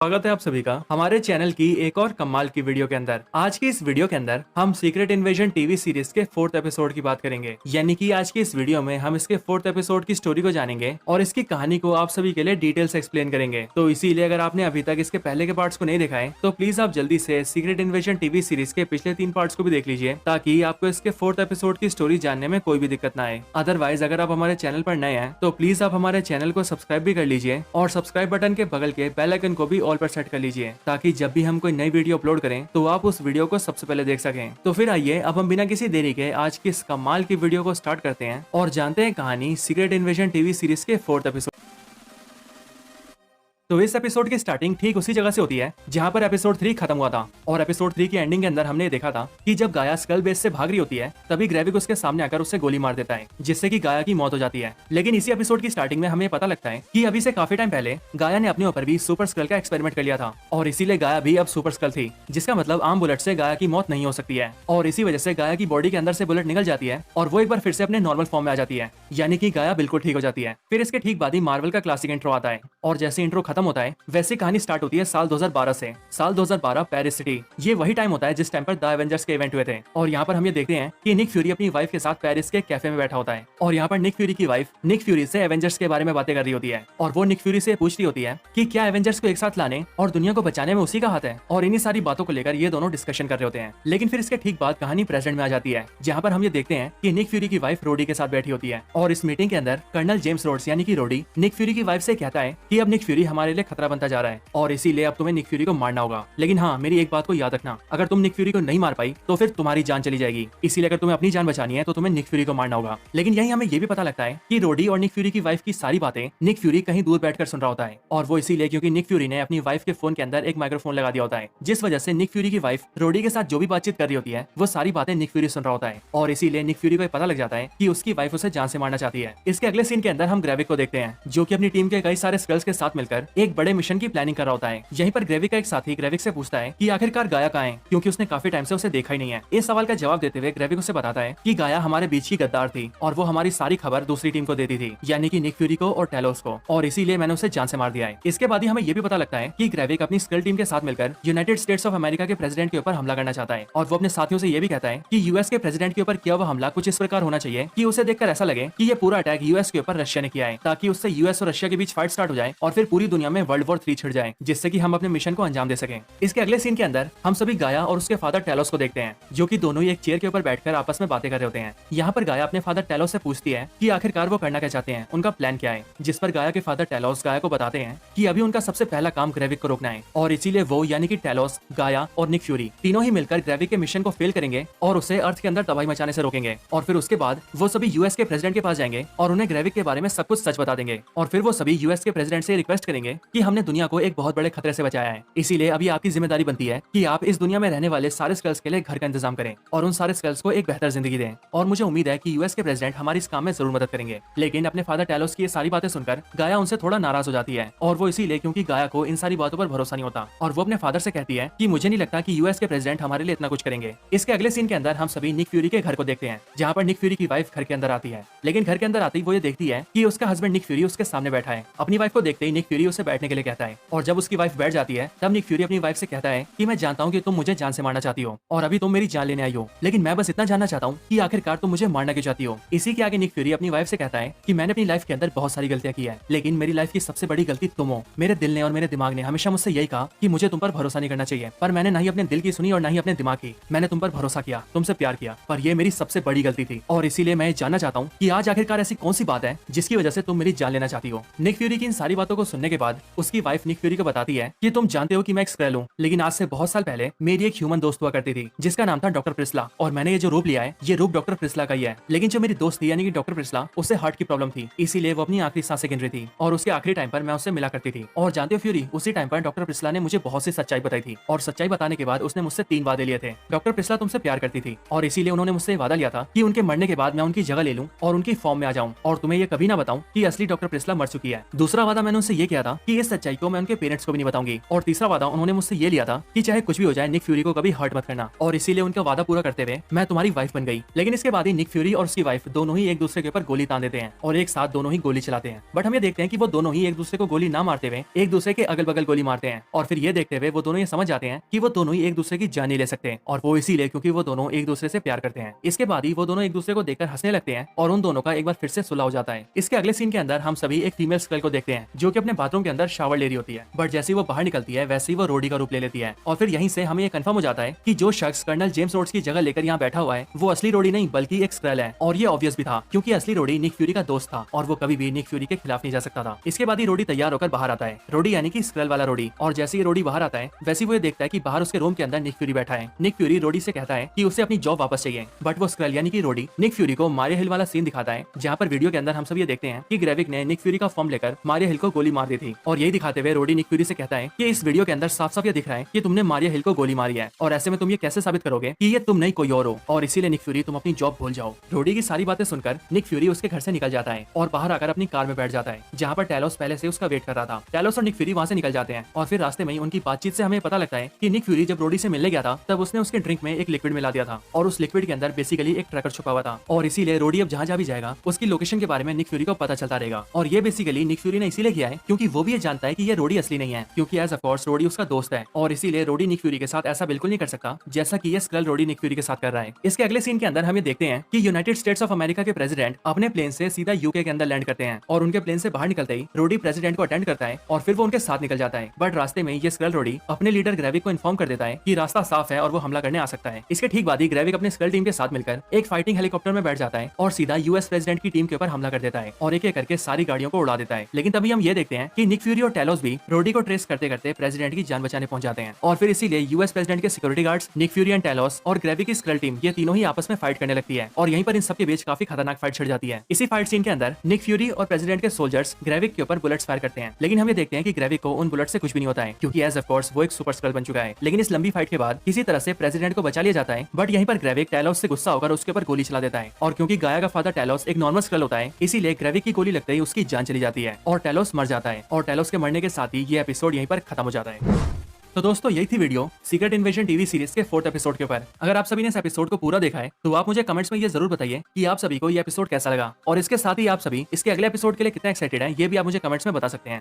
स्वागत है आप सभी का हमारे चैनल की एक और कमाल की वीडियो के अंदर। आज की इस वीडियो के अंदर हम सीक्रेट इन्वेजन टीवी सीरीज के 4th एपिसोड की बात करेंगे। यानी कि आज की इस वीडियो में हम इसके 4th एपिसोड की स्टोरी को जानेंगे और इसकी कहानी को आप सभी के लिए डिटेल से एक्सप्लेन करेंगे। तो इसीलिए अगर आपने अभी तक इसके पहले के पार्ट्स को नहीं देखा है तो प्लीज आप जल्दी से सीक्रेट इन्वेजन टीवी सीरीज के पिछले 3 पार्ट्स को भी देख लीजिए, ताकि आपको इसके 4th एपिसोड की स्टोरी जानने में कोई भी दिक्कत ना आए। अदरवाइज अगर आप हमारे चैनल पर नए हैं तो प्लीज आप हमारे चैनल को सब्सक्राइब भी कर लीजिए और सब्सक्राइब बटन के बगल के बेल आइकन को भी ऑल पर सेट कर लीजिए, ताकि जब भी हम कोई नई वीडियो अपलोड करें तो आप उस वीडियो को सबसे पहले देख सकें। तो फिर आइए अब हम बिना किसी देरी के आज की इस कमाल की वीडियो को स्टार्ट करते हैं और जानते हैं कहानी सीक्रेट इन्वेजन टीवी सीरीज के 4th एपिसोड। तो इस एपिसोड की स्टार्टिंग ठीक उसी जगह से होती है जहां पर एपिसोड 3 खत्म हुआ था। और एपिसोड 3 की एंडिंग के अंदर हमने देखा था कि जब गाया स्कल बेस से भाग रही होती है तभी ग्रेविक उसके सामने आकर उससे गोली मार देता है, जिससे कि गाया की मौत हो जाती है। लेकिन इसी एपिसोड की स्टार्टिंग में हमें पता लगता है कि अभी से काफी टाइम पहले गाया ने अपने ऊपर भी सुपर स्कल का एक्सपेरिमेंट कर लिया था और इसीलिए गाया भी अब सुपर स्कल थी, जिसका मतलब आम बुलेट से गाया की मौत नहीं हो सकती है। और इसी वजह से गाया की बॉडी के अंदर से बुलेट निकल जाती है और वो एक बार फिर से अपने नॉर्मल फॉर्म में आ जाती है, यानी कि गाया बिल्कुल ठीक हो जाती है। फिर इसके ठीक बाद ही मार्वल का क्लासिक इंट्रो आता है और जैसे इंट्रो खत्म होता है वैसे कहानी स्टार्ट होती है साल 2012 से। साल 2012 पेरिस सिटी, ये वही टाइम होता है जिस टाइम पर द एवेंजर्स के इवेंट हुए थे। और यहाँ पर हम ये देखते हैं कि निक फ्यूरी अपनी वाइफ के साथ पेरिस के कैफे में बैठा होता है और यहाँ पर निक फ्यूरी की वाइफ निक फ्यूरी से एवेंजर्स के बारे में बातें कर रही होती है और वो निक फ्यूरी से पूछती होती है कि क्या एवेंजर्स को एक साथ लाने और दुनिया को बचाने में उसी का हाथ है। और इन्हीं सारी बातों को लेकर ये दोनों डिस्कशन कर रहे होते हैं। लेकिन फिर इसके ठीक बाद कहानी प्रेजेंट में आ जाती है, जहाँ पर हम ये देखते हैं कि निक फ्यूरी की वाइफ रोडी के साथ बैठी होती है और इस मीटिंग के अंदर कर्नल जेम्स रोड्स यानी कि रोडी निक फ्यूरी की वाइफ से कहता है कि अब निक फ्यूरी हमारे लिए खतरा बनता जा रहा है और इसीलिए अब तुम्हें निक फ्यूरी को मारना होगा। लेकिन हाँ, मेरी एक बात को याद रखना, अगर तुम निक फ्यूरी को नहीं मार पाई तो फिर तुम्हारी जान चली जाएगी। इसीलिए अगर तुम्हें अपनी जान बचानी है तो तुम्हें निक फ्यूरी को मारना होगा। लेकिन यही हमें ये भी पता लगता है कि रोडी और निक फ्यूरी की वाइफ की सारी बातें निक फ्यूरी कहीं दूर बैठकर सुन रहा होता है और वो इसीलिए क्योंकि निक फ्यूरी ने अपनी वाइफ के फोन के अंदर एक माइक्रोफोन लगा दिया होता है, जिस वजह से निक फ्यूरी की वाइफ रोडी के साथ जो भी बातचीत कर रही होती है वो सारी बातें निक फ्यूरी सुन रहा होता है और इसीलिए निक फ्यूरी को पता लग जाता है कि उसकी वाइफ उसे जान से मारना चाहती है। इसके अगले सीन के अंदर हम ग्रेविक को देखते हैं जो कि अपनी टीम के कई सारे स्कल्स के साथ मिलकर एक बड़े मिशन की प्लानिंग कर रहा होता है। यहीं पर ग्रेविक का एक साथी ग्रेविक से पूछता है कि आखिरकार गाया कहाँ है, क्योंकि उसने काफी टाइम से उसे देखा ही नहीं है। इस सवाल का जवाब देते हुए ग्रेविक उसे बताता है कि गाया हमारे बीच की गद्दार थी और वो हमारी सारी खबर दूसरी टीम को देती थी, यानी कि निक फ्यूरी को और टेलोस को, और इसीलिए मैंने उसे जान से मार दिया है। इसके बाद ही हमें ये भी पता लगता है कि ग्रेविक अपनी स्कल टीम के साथ मिलकर यूनाइटेड स्टेट्स ऑफ अमेरिका के प्रेसिडेंट के ऊपर हमला करना चाहता है और वो अपने साथियों से ये भी कहता है कि यूएस के प्रेसिडेंट के ऊपर किया हुआ हमला कुछ इस प्रकार होना चाहिए कि उसे देखकर ऐसा लगे कि ये पूरा अटैक यूएस के ऊपर रशिया ने किया है, ताकि उससे यूएस और रशिया के बीच फाइट स्टार्ट हो जाए और फिर पूरी दुनिया में वर्ल्ड वॉर 3 छिड़ जाए, जिससे कि हम अपने मिशन को अंजाम दे सकें। इसके अगले सीन के अंदर हम सभी गाया और उसके फादर टेलोस को देखते हैं, जो कि दोनों ही एक चेयर के ऊपर बैठकर आपस में बातें कर रहे होते हैं। यहाँ पर गाया अपने फादर टेलोस से पूछती है कि आखिरकार वो करना क्या चाहते हैं, उनका प्लान क्या है, जिस पर गाया के फादर टेलोस गाया को बताते हैं कि अभी उनका सबसे पहला काम ग्रेविक को रोकना है और इसीलिए वो यानी कि टेलोस, गाया और निक फ्यूरी तीनों ही मिलकर ग्रेविक के मिशन को फेल करेंगे और उसे अर्थ के अंदर तबाही मचाने से रोकेंगे। और फिर उसके बाद वो सभी यूएस के प्रेसिडेंट के पास जाएंगे और उन्हें ग्रेविक के बारे में सब कुछ सच बता देंगे और फिर वो सभी यूएस के प्रेसिडेंट से रिक्वेस्ट करेंगे कि हमने दुनिया को एक बहुत बड़े खतरे से बचाया है, इसीलिए अभी आपकी जिम्मेदारी बनती है कि आप इस दुनिया में रहने वाले सारे स्कल्स के लिए घर का इंतजाम करें और उन सारे स्कल्स को एक बेहतर जिंदगी दें। और मुझे उम्मीद है कि यूएस के प्रेसिडेंट हमारी इस काम में जरूर मदद करेंगे। लेकिन अपने फादर टेलोस की ये सारी बातें सुनकर गाया उनसे थोड़ा नाराज हो जाती है और वो इसीलिए क्योंकि गाया को इन सारी बातों पर भरोसा नहीं होता और वो अपने फादर से कहती है कि मुझे नहीं लगता कि यूएस के प्रेसिडेंट हमारे लिए इतना कुछ करेंगे। इसके अगले सीन के अंदर हम सभी निक फ्यूरी के घर को देखते हैं, जहाँ पर निक फ्यूरी की वाइफ घर के अंदर आती है। लेकिन घर के अंदर आती वो ये देखती है कि उसका हस्बैंड निक फ्यूरी उसके सामने बैठा है। अपनी वाइफ को देखते ही निक फ्यूरी उसे बैठने के लिए कहता है और जब उसकी वाइफ बैठ जाती है तब निक फ्यूरी अपनी वाइफ से कहता है कि मैं जानता हूँ कि तुम मुझे जान से मारना चाहती हो और अभी तुम मेरी जान लेने आई हो, लेकिन मैं बस इतना जानना चाहता हूँ कि आखिरकार तुम मुझे मारना क्यों चाहती हो। इसी के आगे निक फ्यूरी अपनी वाइफ से कहता है कि मैंने अपनी लाइफ के अंदर बहुत सारी गलतियां की है, लेकिन मेरी लाइफ की सबसे बड़ी गलती तुम हो। मेरे दिल ने और मेरे दिमाग ने हमेशा मुझसे यही कहा कि मुझे तुम पर भरोसा नहीं करना चाहिए, पर मैंने ना ही अपने दिल की सुनी और ना ही अपने दिमाग की। मैंने तुम पर भरोसा किया, तुमसे प्यार किया, पर यह मेरी सबसे बड़ी गलती थी और इसीलिए मैं जानना चाहता हूँ कि आज आखिरकार ऐसी कौन सी बात है जिसकी वजह से तुम मेरी जान लेना चाहती हो। निक फ्यूरी की इन सारी बातों को सुनने के बाद उसकी वाइफ निक फ्यूरी को बताती है कि तुम जानते हो कि मैं एक स्क्रैल हूँ, लेकिन आज से बहुत साल पहले मेरी एक ह्यूमन दोस्त हुआ करती थी जिसका नाम था डॉक्टर प्रिस्ला और मैंने ये जो रूप लिया है ये रूप डॉक्टर प्रिस्ला का ही है। लेकिन जो मेरी दोस्त थी यानी कि डॉक्टर प्रिस्ला, उसे हार्ट की प्रॉब्लम थी, इसीलिए वो अपनी आखिरी सांसें गिन रही थी और उसके आखिरी टाइम पर मैं उससे मिला करती थी। और जानते हो फ्यूरी, उसी टाइम पर डॉक्टर प्रिस्ला ने मुझे बहुत सी सच्चाई बताई थी और सच्चाई बताने के बाद उसने मुझसे 3 वादे लिए थे। डॉक्टर प्रिस्ला तुमसे प्यार करती थी और इसीलिए उन्होंने मुझसे वादा लिया था कि उनके मरने के बाद मैं उनकी जगह ले लूं और उनकी फॉर्म में आ जाऊं और तुम्हें ये कभी ना बताऊं कि असली डॉक्टर प्रिस्ला मर चुकी है। दूसरा वादा मैंने उनसे ये किया था कि इस सच्चाई को मैं उनके पेरेंट्स को भी नहीं बताऊंगी। और तीसरा वादा उन्होंने मुझसे ये लिया था कि चाहे कुछ भी हो जाए निक फ्यूरी को कभी हर्ट मत करना। और इसीलिए उनका वादा पूरा करते हुए मैं तुम्हारी वाइफ बन गई। लेकिन इसके बाद ही निक फ्यूरी और उसकी वाइफ दोनों ही एक दूसरे के ऊपर गोली तान देते हैं और एक साथ दोनों ही गोली चलाते हैं। बट हम ये देखते हैं कि वो दोनों ही एक दूसरे को गोली ना मारते हुए एक दूसरे के अगल बगल गोली मारते हैं। और फिर ये देखते हुए वो दोनों ये समझ जाते हैं कि वो दोनों ही एक दूसरे की जान नहीं ले सकते, और वो इसीलिए क्योंकि वो दोनों एक दूसरे से प्यार करते हैं। इसके बाद ही वो दोनों एक दूसरे को देखकर हंसने लगते हैं और उन दोनों का एक बार फिर से सुलह हो जाता है। इसके अगले सीन के अंदर हम सभी एक फीमेल स्कल को देखते हैं जो कि अपने बाथरूम के अंदर शावर ले रही होती है। बट जैसे ही वो बाहर निकलती है वैसे ही वो रोडी का रूप ले लेती है। और फिर यहीं से हमें ये कंफर्म हो जाता है कि जो शख्स कर्नल जेम्स रोड्स की जगह लेकर यहाँ बैठा हुआ है वो असली रोडी नहीं बल्कि एक स्क्रल है। और ये ऑब्वियस भी था क्योंकि असली रोडी निक फ्यूरी का दोस्त था और वो कभी भी निक फ्यूरी के खिलाफ नहीं जा सकता था। इसके बाद ही रोडी तैयार होकर बाहर आता है, रोडी यानी कि स्क्रल वाला रोडी। और जैसे ही रोडी बाहर आता है वैसे वो ये देखता है कि बाहर उसके रूम के अंदर निक फ्यूरी बैठा है। निक फ्यूरी रोडी से कहता है कि उसे अपनी जॉब वापस चाहिए। बट वो स्क्रल यानी कि रोडी निक फ्यूरी को मारिया हिल वाला सीन दिखाता है जहाँ पर वीडियो के अंदर हम सब ये देखते हैं कि ग्रेविक ने निक फ्यूरी का फॉर्म लेकर मारिया हिल को गोली मार दी थी। और यही दिखाते हुए रोडी निक फ्यूरी से कहता है कि इस वीडियो के अंदर साफ साफ ये दिख रहा है कि तुमने मारिया हिल को गोली मारी है और ऐसे में तुम ये कैसे साबित करोगे कि ये तुम नहीं कोई और हो, और इसीलिए निक फ्यूरी तुम अपनी जॉब भूल जाओ। रोडी की सारी बातें सुनकर निक फ्यूरी उसके घर से निकल जाता है और बाहर आकर अपनी कार में बैठ जाता है जहाँ पर टैलोस पहले से उसका वेट कर रहा था। टैलोस और निक फ्यूरी वहाँ से निकल जाते हैं और फिर रास्ते में ही उनकी बातचीत से हमें पता लगता है कि निक फ्यूरी जब रोडी से मिलने गया था तब उसने उसके ड्रिंक में एक लिक्विड मिला दिया था और उस लिक्विड के अंदर बेसिकली एक ट्रैकर छुपा हुआ था। और इसीलिए रोडी अब जहाँ भी जाएगा उसकी लोकेशन के बारे में निक फ्यूरी को पता चलता रहेगा। और ये बेसिकली निक फ्यूरी ने इसीलिए किया है क्योंकि वो भी ये जानता है कि ये रोडी असली नहीं है, क्योंकि एज ऑफ कोर्स रोडी उसका दोस्त है और इसीलिए रोडी निक फ्यूरी के साथ ऐसा बिल्कुल नहीं कर सकता जैसा कि ये स्क्रल रोडी निक फ्यूरी के साथ कर रहा है। इसके अगले सीन के अंदर हम ये देखते हैं कि यूनाइटेड स्टेट्स ऑफ अमेरिका के प्रेसिडेंट अपने प्लेन से सीधा यूके के अंदर लैंड करते हैं और उनके प्लेन से बाहर निकलते ही रोडी प्रेसिडेंट को अटेंड करता है और फिर वो उनके साथ निकल जाता है। बट रास्ते में ये स्क्रल रोडी अपने लीडर ग्रेविक को इन्फॉर्म कर देता है कि रास्ता साफ है और वो हमला करने आ सकता है। इसके ठीक बाद ही ग्रेविक अपने स्क्रल टीम के साथ मिलकर एक फाइटिंग हेलीकॉप्टर में बैठ जाता है और सीधा यूएस प्रेसिडेंट की टीम के ऊपर हमला कर देता है और एक एक करके सारी गाड़ियों को उड़ा देता है। लेकिन तभी हम ये देखते हैं कि निक फ्यूरी और टैलोस भी रोडी को ट्रेस करते करते प्रेसिडेंट की जान बचाने पहुंच जाते हैं। और फिर इसीलिए यूएस प्रेसिडेंट के security guards, Nick Fury and Talos और ग्रेविक की स्क्रल टीम ये तीनों ही आपस में फाइट करने लगती है और यहीं पर इन सबके बीच काफी खतरनाक फाइट छिड़ जाती है। इसी फाइट सीन के अंदर निक फ्यूरी और प्रेसिडेंट के सोल्जर्स ग्रेविक के ऊपर बुलेट्स फायर करते हैं, लेकिन हम ये देखते हैं कि ग्रेविक को उन बुलेट से कुछ भी नहीं होता है क्योंकि एज ऑफ कोर्स वो एक सुपर स्क्रल बन चुका है। लेकिन इस लंबी फाइट के बाद किसी तरह से प्रेसिडेंट को बचा लिया जाता है। बट यहीं पर ग्रेविक टैलोस से गुस्सा होकर उसके ऊपर गोली चला देता है और क्योंकि गाया का फादर टैलोस एक नॉर्मल स्क्रल होता है इसीलिए ग्रेविक की गोली लगते ही उसकी जान चली जाती है और टैलोस मर जाता है। और टैलोस के मरने के साथ ही ये एपिसोड यहीं पर खत्म हो जाता है। तो दोस्तों यही थी video secret invasion TV series के 4th एपिसोड के ऊपर। अगर आप सभी ने इस एपिसोड को पूरा देखा है तो आप मुझे कमेंट्स में ये जरूर बताइए कि आप सभी को ये एपिसोड कैसा लगा, और इसके साथ ही आप सभी इसके अगले एपिसोड के लिए कितना एक्साइटेड हैं ये भी आप मुझे कमेंट्स में बता सकते हैं।